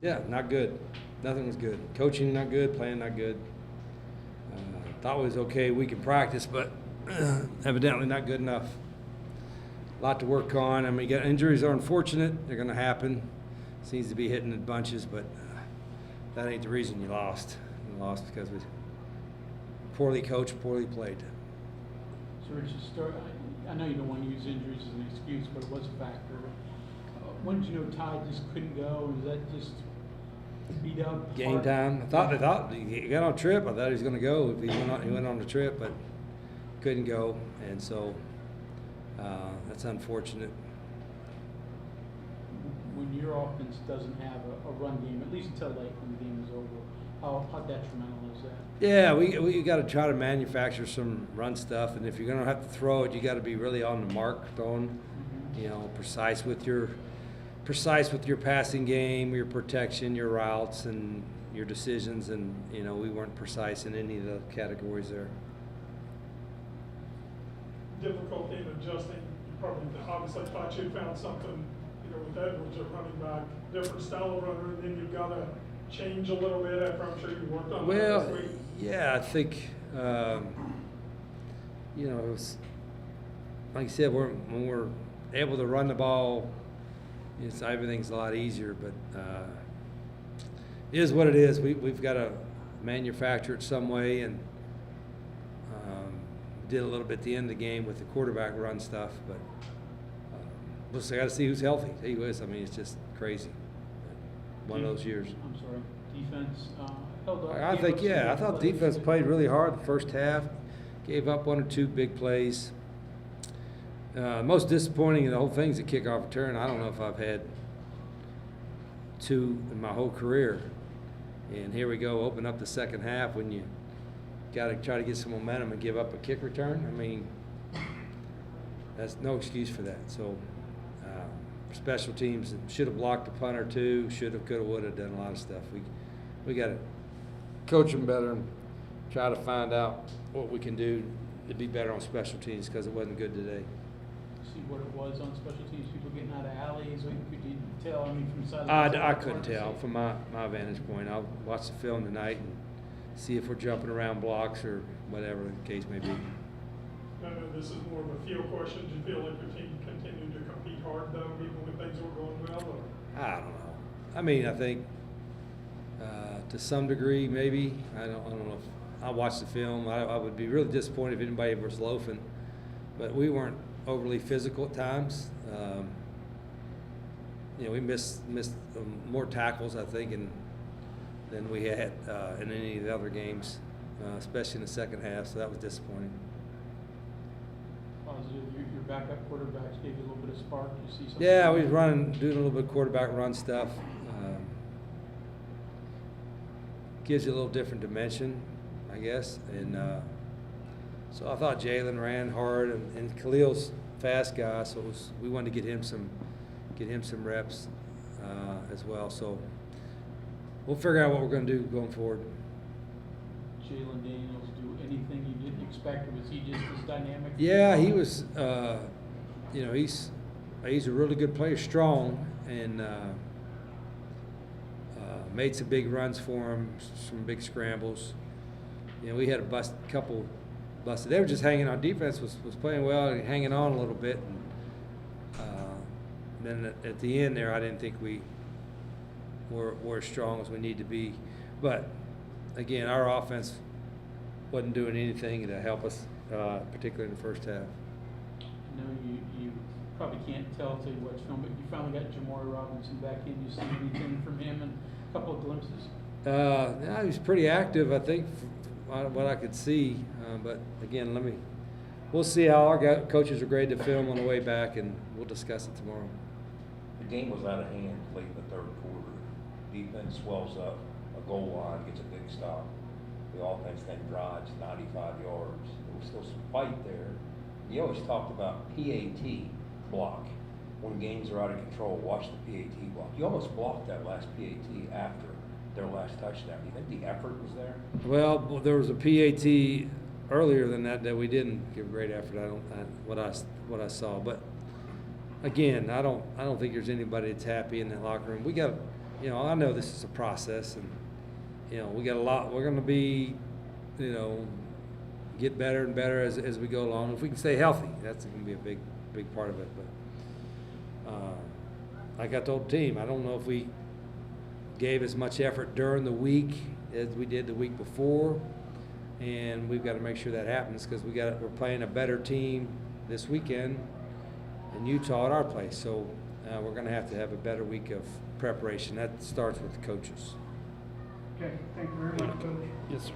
Yeah, not good. Nothing was good. Coaching not good, playing not good. Thought it was okay week in practice, but evidently not good enough. A lot to work on. I mean, injuries are unfortunate. They're going to happen. Seems to be hitting in bunches, but that ain't the reason you lost. You lost because we poorly coached, poorly played. So Rich, I know you don't want to use injuries as an excuse, but it was a factor. When did you know Ty just couldn't go? Was that just beat up? Game time. I thought he got on a trip. I thought he was going to go. He went on the trip, but couldn't go, and so that's unfortunate. When your offense doesn't have a run game, at least until late when the game is over, how detrimental is that? Yeah, we got to try to manufacture some run stuff, and if you're going to have to throw it, you got to be really on the mark throwing. Mm-hmm. You know, precise with your passing game, your protection, your routes, and your decisions. And you know, we weren't precise in any of the categories there. Difficulty in adjusting. You probably obviously thought you found something, you know, with Edwards at running back, different style of runner, and then you've got to change a little bit after I'm sure you worked on that this week. Yeah, I think you know, it was, like you said, when we're able to run the ball, everything's a lot easier. But it is what it is. We've got to manufacture it some way, and did a little bit at the end of the game with the quarterback run stuff. But we'll got to see who's healthy. He was. I mean, it's just crazy. One of those years. I'm sorry. Defense held up. I thought defense played really hard the first half. Gave up one or two big plays. Most disappointing in the whole thing is the kickoff return. I don't know if I've had two in my whole career. And here we go, open up the second half when you got to try to get some momentum and give up a kick return. I mean, that's no excuse for that. So special teams should have blocked a punt or two, should have, could have, would have, done a lot of stuff. We got to coach them better and try to find out what we can do to be better on special teams because it wasn't good today. See what it was on special teams, people getting out of alleys, or could you tell, I mean, from side I couldn't tell from my vantage point. I'll watch the film tonight and see if we're jumping around blocks or whatever the case may be. I know this is more of a feel question. Do you feel like your team continued to compete hard, though, even when things were going well? Or? I don't know. I mean, I think to some degree, maybe. I don't know if I watched the film. I would be really disappointed if anybody was loafing, but we weren't overly physical at times. You know, we missed more tackles, I think, than we had in any of the other games, especially in the second half. So that was disappointing. Positive, your backup quarterbacks gave you a little bit of spark. You see something? Yeah, we was doing a little bit of quarterback run stuff. Gives you a little different dimension, I guess. And so I thought Jalen ran hard, and Khalil's fast guy, so we wanted to get him some reps as well. So we'll figure out what we're going to do going forward. Jalen Daniels do anything you didn't expect, or was he just as dynamic? Yeah, he was. You know, he's a really good player, strong, and made some big runs for him, some big scrambles. You know, we had a couple busted. They were just hanging on. Defense was playing well and hanging on a little bit. And then at the end there, I didn't think we were as strong as we need to be. But again, our offense wasn't doing anything to help us, particularly in the first half. I know you probably can't tell till you watch film, but you finally got Jamari Robinson back in. You see anything from him and a couple of glimpses? Yeah, he was pretty active, I think, from what I could see. But again, we'll see how our coaches are graded to film on the way back, and we'll discuss it tomorrow. The game was out of hand late in the third quarter. Defense swells up, a goal line gets a big stop. The offense then drives 95 yards. There was still some fight there. You always talked about PAT block. When games are out of control, watch the PAT block. You almost blocked that last PAT after their last touchdown. Do you think the effort was there? Well, there was a PAT earlier than that we didn't give a great effort. What I saw, but again, I don't think there's anybody that's happy in that locker room. We got you know, I know this is a process, and, you know, we got a lot, we're gonna be, you know, get better and better as we go along. If we can stay healthy, that's gonna be a big part of it, but, like I told the team, I don't know if we gave as much effort during the week as we did the week before, and we've got to make sure that happens, because we're playing a better team this weekend in Utah at our place, so we're going to have a better week of preparation. That starts with the coaches. Okay, thank you very much, Coach. Yes, sir.